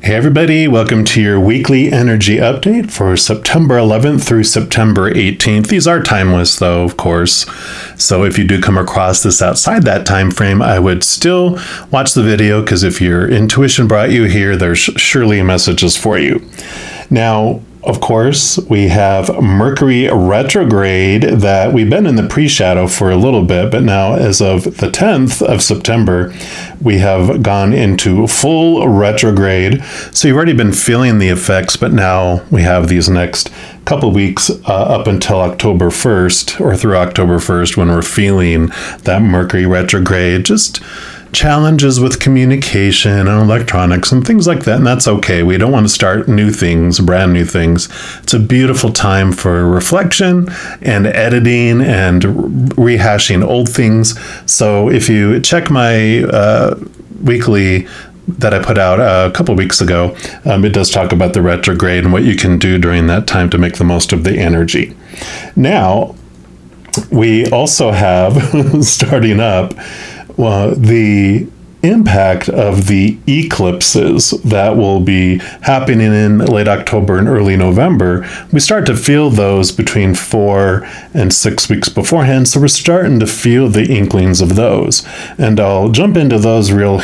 Hey everybody, welcome to your weekly energy update for September 11th through September 18th. These are timeless though, of course. So if you do come across this outside that time frame, I would still watch the video because if your intuition brought you here, there's surely messages for you. Now, of course, we have Mercury retrograde that we've been in the pre-shadow for a little bit, but now as of the 10th of September, we have gone into full retrograde. So you've already been feeling the effects, but now we have these next couple weeks up until October 1st or through October 1st when we're feeling that Mercury retrograde, just challenges with communication and electronics and things like that. And that's okay. We don't want to start new things, brand new things. It's a beautiful time for reflection and editing and rehashing old things. So if you check my weekly that I put out a couple weeks ago, it does talk about the retrograde and what you can do during that time to make the most of the energy. Now, we also have starting up the impact of the eclipses that will be happening in late October and early November. We start to feel those between 4 and 6 weeks beforehand, so we're starting to feel the inklings of those. And I'll jump into those real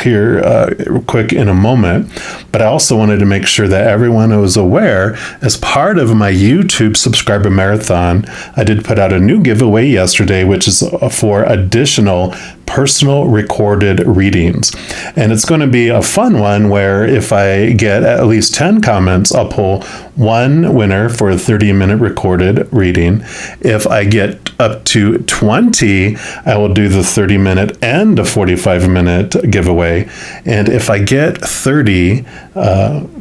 quick in a moment, but I also wanted to make sure that everyone was aware, as part of my YouTube subscriber marathon, I did put out a new giveaway yesterday, which is for additional personal recorded readings. And it's going to be a fun one where if I get at least 10 comments, I'll pull one winner for a 30-minute recorded reading. If I get up to 20, I will do the 30-minute and a 45-minute giveaway. And if I get 30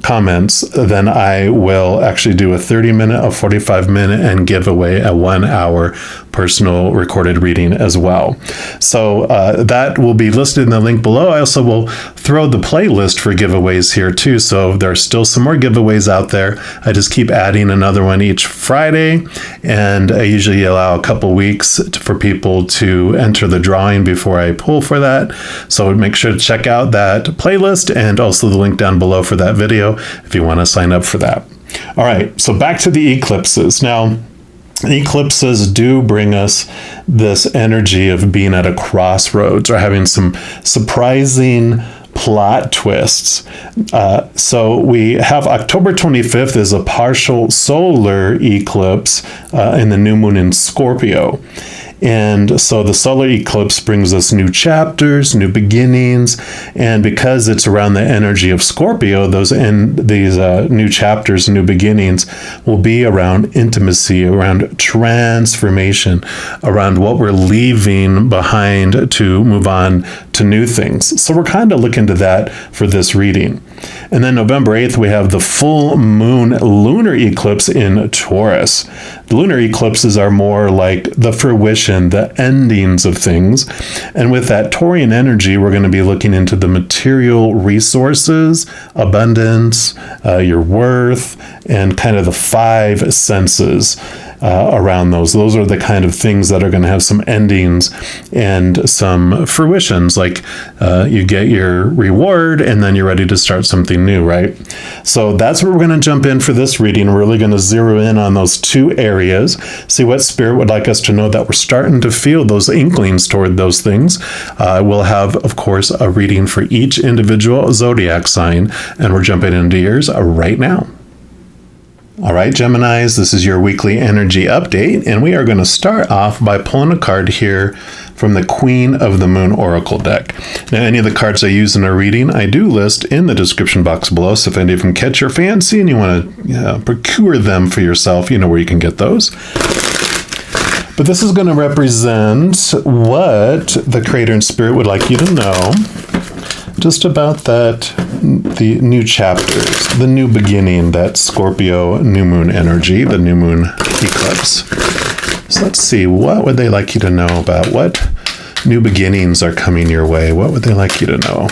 comments, then I will actually do a 30-minute, a 45-minute, and give away a 1-hour personal recorded reading as well. So that will be listed in the link below. I also will throw the playlist for giveaways here too. So there are still some more giveaways out there. I just keep adding another one each Friday, and I usually allow a couple weeks for people to enter the drawing before I pull for that. So make sure to check out that playlist and also the link down below for that video if you want to sign up for that. All right, so back to the eclipses. Now, eclipses do bring us this energy of being at a crossroads or having some surprising plot twists. So we have October 25th is a partial solar eclipse in the new moon in Scorpio. And so the solar eclipse brings us new chapters, new beginnings, and because it's around the energy of Scorpio, these new chapters, new beginnings will be around intimacy, around transformation, around what we're leaving behind to move on to new things. So we're kind of looking to that for this reading. And then November 8th, we have the full moon lunar eclipse in Taurus. The lunar eclipses are more like the fruition, the endings of things. And with that Taurian energy, we're going to be looking into the material resources, abundance, your worth, and kind of the 5 senses around those. Those are the kind of things that are going to have some endings and some fruitions, like you get your reward and then you're ready to start something new, right? So that's where we're going to jump in for this reading. We're really going to zero in on those 2 areas, see what Spirit would like us to know that we're starting to feel those inklings toward those things. We'll have, of course, a reading for each individual zodiac sign, and we're jumping into yours right now. All right, Geminis, this is your weekly energy update, and we are going to start off by pulling a card here from the Queen of the Moon Oracle deck. Now, any of the cards I use in a reading, I do list in the description box below, so if any of them catch your fancy and you want to procure them for yourself, you know where you can get those. But this is going to represent what the Creator and Spirit would like you to know just about the new chapters, the new beginning, that Scorpio new moon energy, the new moon eclipse. So let's see, what would they like you to know about what new beginnings are coming your way? What would they like you to know?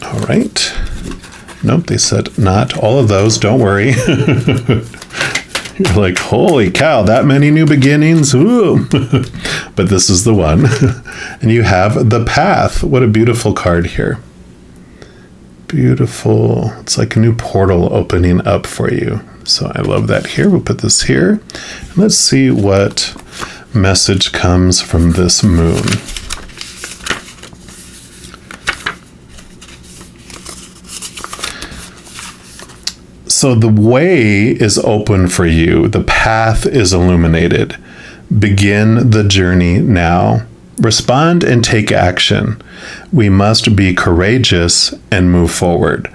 All right. Nope, they said not all of those. Don't worry. You're like, holy cow, that many new beginnings? Ooh. But this is the one. And you have the Path. What a beautiful card here. Beautiful. It's like a new portal opening up for you. So I love that here. We'll put this here. And let's see what message comes from this moon. So the way is open for you. The path is illuminated. Begin the journey now. Respond and take action. We must be courageous and move forward.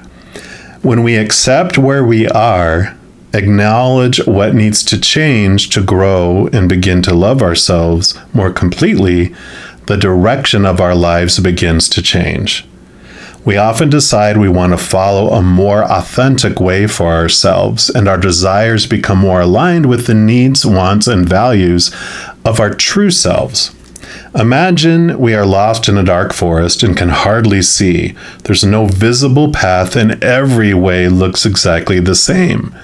When we accept where we are, acknowledge what needs to change to grow and begin to love ourselves more completely, the direction of our lives begins to change. We often decide we want to follow a more authentic way for ourselves, and our desires become more aligned with the needs, wants, and values of our true selves. Imagine we are lost in a dark forest and can hardly see. There's no visible path, and every way looks exactly the same.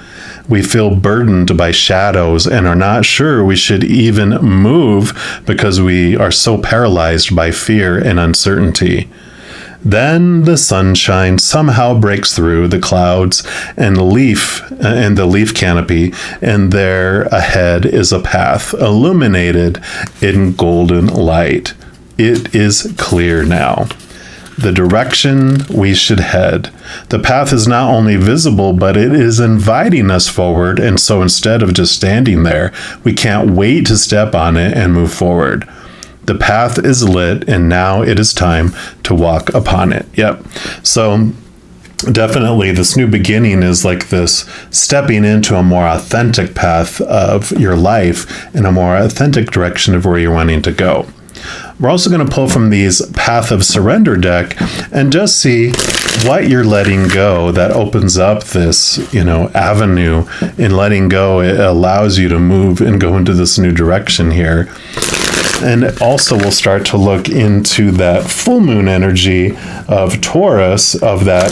We feel burdened by shadows and are not sure we should even move because we are so paralyzed by fear and uncertainty. Then the sunshine somehow breaks through the clouds and the leaf canopy, and there ahead is a path illuminated in golden light. It is clear now. The direction we should head. The path is not only visible, but it is inviting us forward, and so instead of just standing there, we can't wait to step on it and move forward. The path is lit, and now it is time to walk upon it. Yep. So definitely this new beginning is like this stepping into a more authentic path of your life and a more authentic direction of where you're wanting to go. We're also going to pull from these Path of Surrender deck and just see what you're letting go that opens up this, avenue. In letting go, it allows you to move and go into this new direction here. And also we'll start to look into that full moon energy of Taurus, of that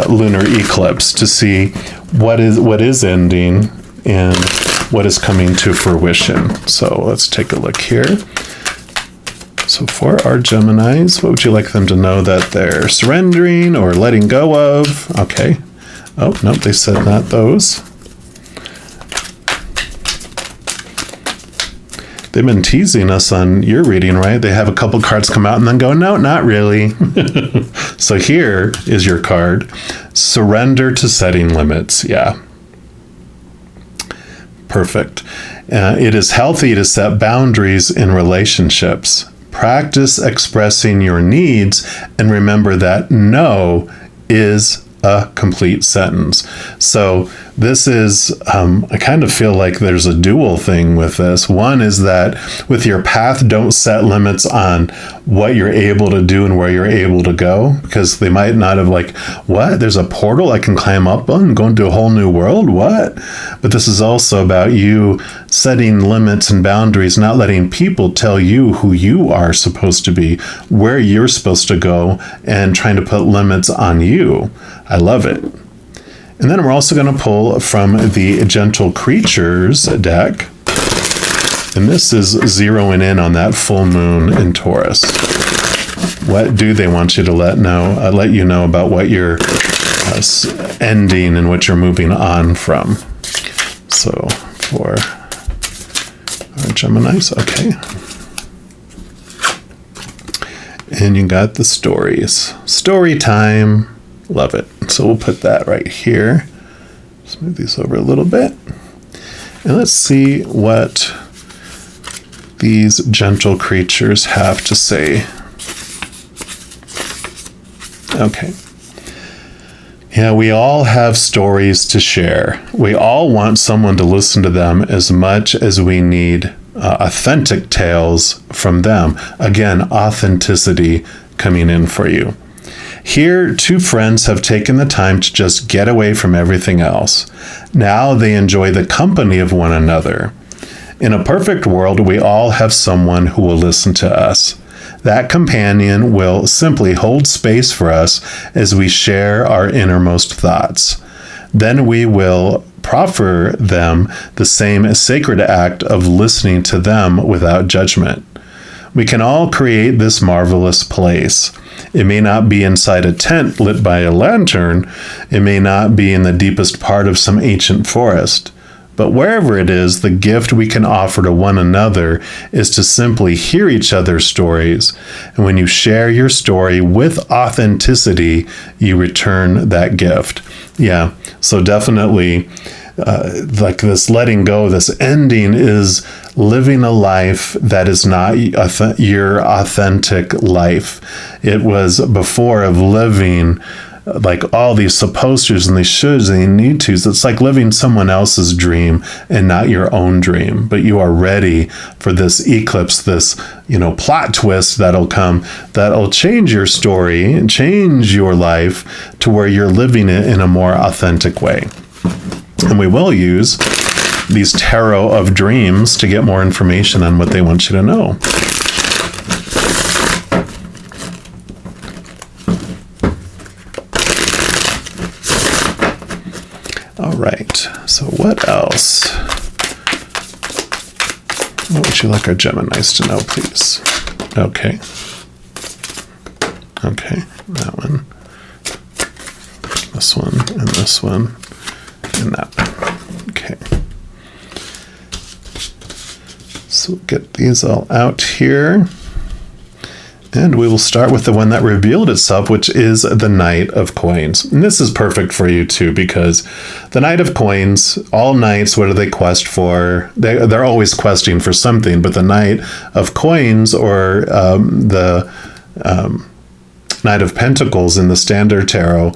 lunar eclipse, to see what is ending and what is coming to fruition. So let's take a look here. So for our Geminis, what would you like them to know that they're surrendering or letting go of? Okay. Oh, nope, they said not those. They've been teasing us on your reading, right? They have a couple cards come out and then go, no, not really. So here is your card. Surrender to setting limits. Yeah. Perfect. It is healthy to set boundaries in relationships. Practice expressing your needs and remember that no is a complete sentence. So this is, I kind of feel like there's a dual thing with this. One is that with your path, don't set limits on what you're able to do and where you're able to go, because they might not have what? There's a portal I can climb up on and go into a whole new world? What? But this is also about you setting limits and boundaries, not letting people tell you who you are supposed to be, where you're supposed to go, and trying to put limits on you. I love it. And then we're also going to pull from the Gentle Creatures deck. And this is zeroing in on that full moon in Taurus. What do they want you to let you know about what you're ending and what you're moving on from? So for our Geminis, okay. And you got the stories. Story time. Love it. So we'll put that right here. Just move these over a little bit. And let's see what these gentle creatures have to say. Okay. Yeah, we all have stories to share. We all want someone to listen to them as much as we need authentic tales from them. Again, authenticity coming in for you. Here, two friends have taken the time to just get away from everything else. Now they enjoy the company of one another. In a perfect world, we all have someone who will listen to us. That companion will simply hold space for us as we share our innermost thoughts. Then we will proffer them the same sacred act of listening to them without judgment. We can all create this marvelous place. It may not be inside a tent lit by a lantern. It may not be in the deepest part of some ancient forest. But wherever it is, the gift we can offer to one another is to simply hear each other's stories. And when you share your story with authenticity, you return that gift. Yeah, so definitely like this letting go, this ending is living a life that is not your authentic life. It was before of living like all these supposed tos and these shoulds and these need tos. It's like living someone else's dream and not your own dream. But you are ready for this eclipse, this, plot twist that'll come, that'll change your story and change your life to where you're living it in a more authentic way. And we will use these tarot of dreams to get more information on what they want you to know. All right, so what else? What would you like our Geminis to know, please? Okay, that one, this one, and this one, and that one. Okay. So we'll get these all out here. And we will start with the one that revealed itself, which is the Knight of Coins. And this is perfect for you too, because the Knight of Coins, all knights, what do they quest for? They're always questing for something, but the Knight of Coins, or the Knight of Pentacles in the Standard Tarot,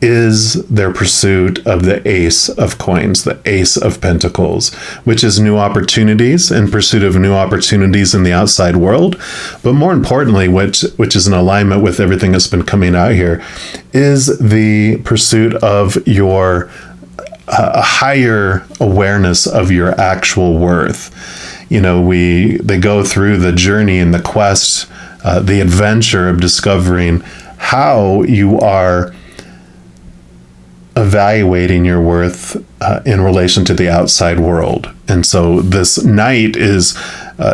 is their pursuit of the Ace of Coins, the Ace of Pentacles, which is new opportunities, in pursuit of new opportunities in the outside world. But more importantly, which is in alignment with everything that's been coming out here, is the pursuit of your higher awareness of your actual worth. They go through the journey and the quest, the adventure of discovering how you are evaluating your worth in relation to the outside world. And so this knight is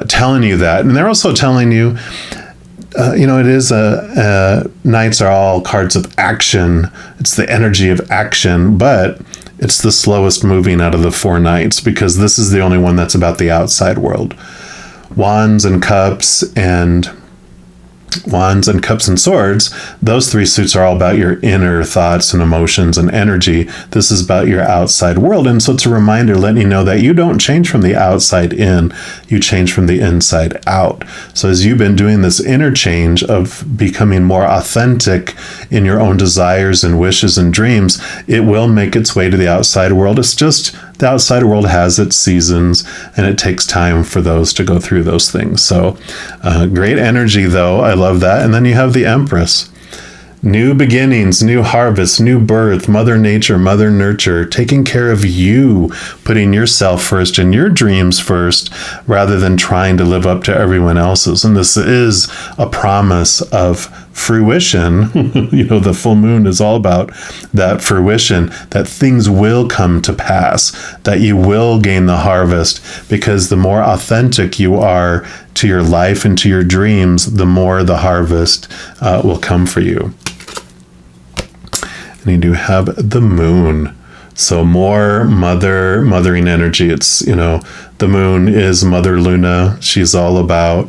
telling you that. And they're also telling you, it is knights are all cards of action. It's the energy of action, but it's the slowest moving out of the four knights, because this is the only one that's about the outside world. Wands and Cups and Swords, those three suits are all about your inner thoughts and emotions and energy. This is about your outside world. And so it's a reminder letting you know that you don't change from the outside in, you change from the inside out. So as you've been doing this interchange of becoming more authentic in your own desires and wishes and dreams, it will make its way to the outside world. It's just the outside world has its seasons, and it takes time for those to go through those things. So great energy, though. I love that. And then you have the Empress. New beginnings, new harvest, new birth, Mother Nature, Mother Nurture, taking care of you, putting yourself first and your dreams first, rather than trying to live up to everyone else's. And this is a promise of fruition. The full moon is all about that fruition, that things will come to pass, that you will gain the harvest, because the more authentic you are to your life and to your dreams, the more the harvest will come for you. And you do have the Moon. So more mothering energy. It's, the Moon is Mother Luna. She's all about,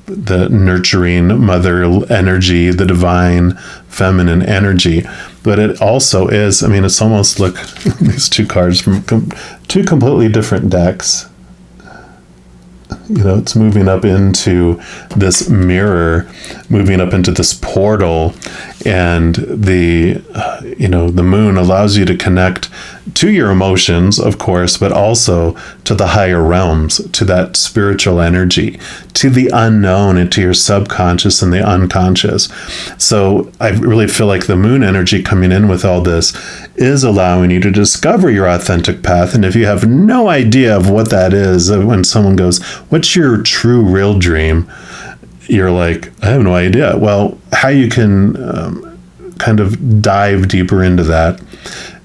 the nurturing mother energy, the divine feminine energy. But it also is, it's almost like these two cards from two completely different decks. It's moving up into this mirror, moving up into this portal, and the moon allows you to connect to your emotions, of course, but also to the higher realms, to that spiritual energy, to the unknown, and to your subconscious and the unconscious. So I really feel like the moon energy coming in with all this is allowing you to discover your authentic path. And if you have no idea of what that is, when someone goes, "What's your true real dream?" You're like, "I have no idea." Well, how you can kind of dive deeper into that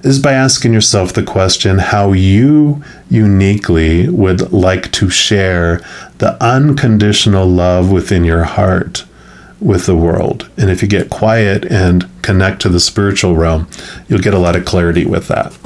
is by asking yourself the question how you uniquely would like to share the unconditional love within your heart with the world. And if you get quiet and connect to the spiritual realm, you'll get a lot of clarity with that.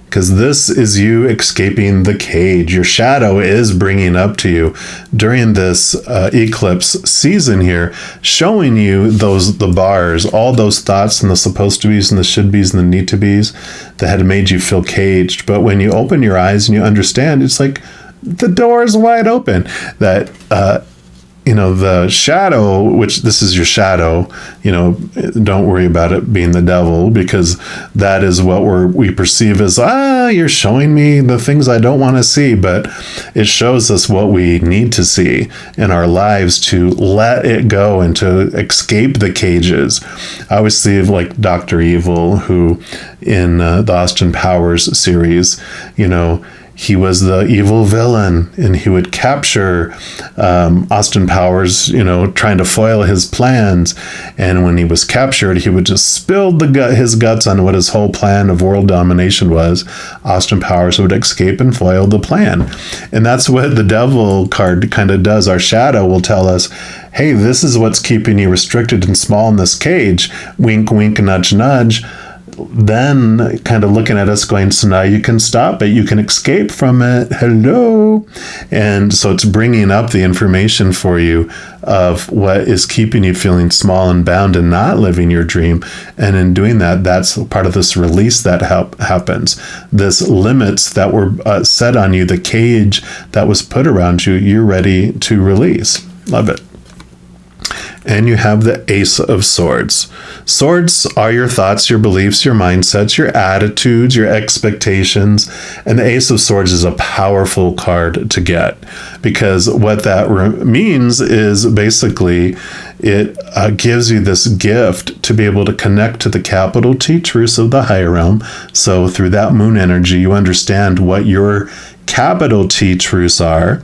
Because this is you escaping the cage. Your shadow is bringing up to you during this eclipse season here, showing you the bars, all those thoughts and the supposed to be's and the should be's and the need to be's that had made you feel caged. But when you open your eyes and you understand, it's like the door is wide open. That the shadow, which this is your shadow, don't worry about it being the devil, because that is what we perceive as, you're showing me the things I don't want to see. But it shows us what we need to see in our lives to let it go and to escape the cages. I always see of like Dr. Evil, who in the Austin Powers series, he was the evil villain, and he would capture Austin Powers, trying to foil his plans. And when he was captured, he would just spill his guts on what his whole plan of world domination was. Austin Powers would escape and foil the plan. And that's what the devil card kind of does. Our shadow will tell us, hey, this is what's keeping you restricted and small in this cage. Wink, wink, nudge, nudge. Then kind of looking at us going, so now you can stop it, you can escape from it, hello. And so it's bringing up the information for you of what is keeping you feeling small and bound and not living your dream. And in doing that, that's part of this release that happens. This limits that were set on you, the cage that was put around you, you're ready to release. Love it. And you have the Ace of Swords. Swords are your thoughts, your beliefs, your mindsets, your attitudes, your expectations. And the Ace of Swords is a powerful card to get, because what that means is basically it gives you this gift to be able to connect to the capital T truths of the higher realm. So through that moon energy, you understand what your capital T truths are.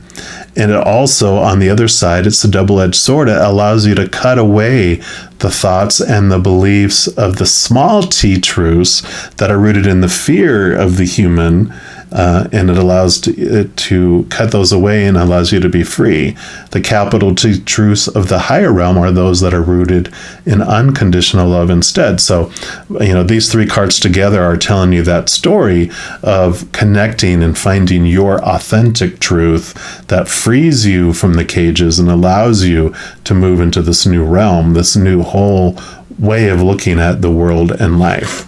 And it also, on the other side, it's a double-edged sword. It allows you to cut away the thoughts and the beliefs of the small t truths that are rooted in the fear of the human, and it allows it to cut those away and allows you to be free. The capital T truths of the higher realm are those that are rooted in unconditional love instead. So, these three cards together are telling you that story of connecting and finding your authentic truth that frees you from the cages and allows you to move into this new realm, this new whole way of looking at the world and life.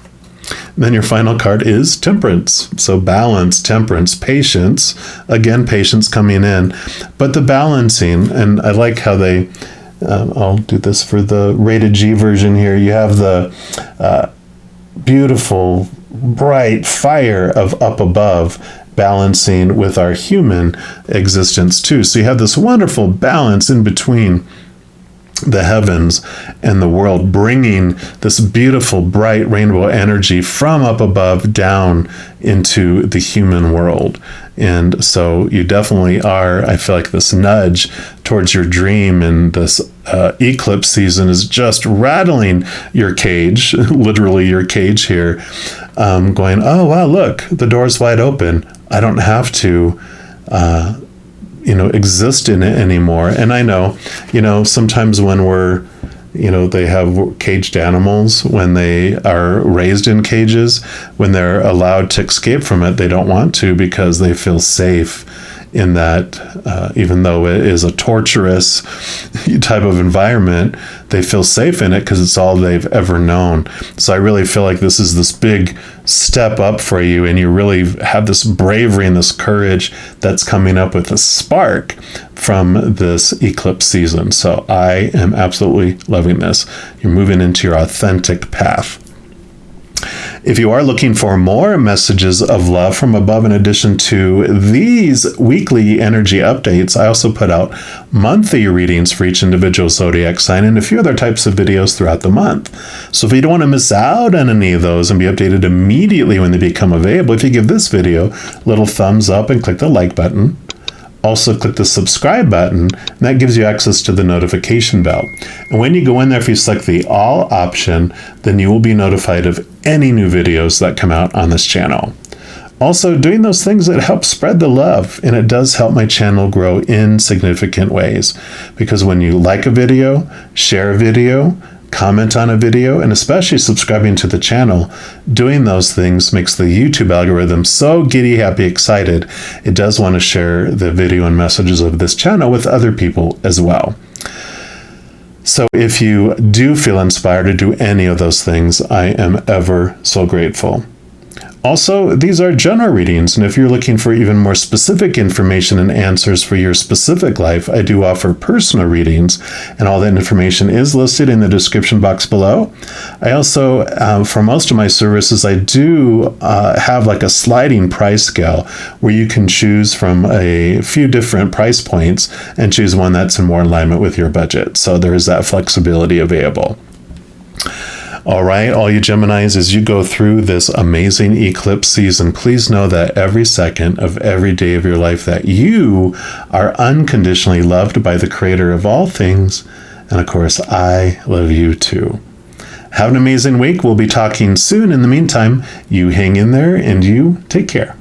Then your final card is Temperance. So balance, temperance, patience. Again, patience coming in. But the balancing, and I like how they, I'll do this for the rated G version here. You have the beautiful, bright fire of up above balancing with our human existence too. So you have this wonderful balance in between the heavens and the world, bringing this beautiful, bright rainbow energy from up above down into the human world. And so you definitely are, I feel like this nudge towards your dream, and this eclipse season is just rattling your cage, literally your cage here, going, oh, wow, look, the door's wide open. I don't have to exist in it anymore. And I know, sometimes when we're, they have caged animals, when they are raised in cages, when they're allowed to escape from it, they don't want to, because they feel safe in that, even though it is a torturous type of environment, they feel safe in it because it's all they've ever known. So I really feel like this is this big step up for you, and you really have this bravery and this courage that's coming up with a spark from this eclipse season. So I am absolutely loving this. You're moving into your authentic path. If you are looking for more messages of love from above, in addition to these weekly energy updates, I also put out monthly readings for each individual zodiac sign and a few other types of videos throughout the month. So if you don't want to miss out on any of those and be updated immediately when they become available, if you give this video a little thumbs up and click the like button, Also click the subscribe button, and that gives you access to the notification bell. And when you go in there, if you select the all option, then you will be notified of any new videos that come out on this channel. Also, doing those things that help spread the love, and it does help my channel grow in significant ways. Because when you like a video, share a video, comment on a video, and especially subscribing to the channel, doing those things makes the YouTube algorithm so giddy, happy, excited. It does want to share the video and messages of this channel with other people as well. So if you do feel inspired to do any of those things, I am ever so grateful. Also, these are general readings, and if you're looking for even more specific information and answers for your specific life, I do offer personal readings, and all that information is listed in the description box below. I also, for most of my services, I do have like a sliding price scale where you can choose from a few different price points and choose one that's in more alignment with your budget. So there is that flexibility available. All right, all you Geminis, as you go through this amazing eclipse season, please know that every second of every day of your life that you are unconditionally loved by the Creator of all things. And of course, I love you too. Have an amazing week. We'll be talking soon. In the meantime, you hang in there and you take care.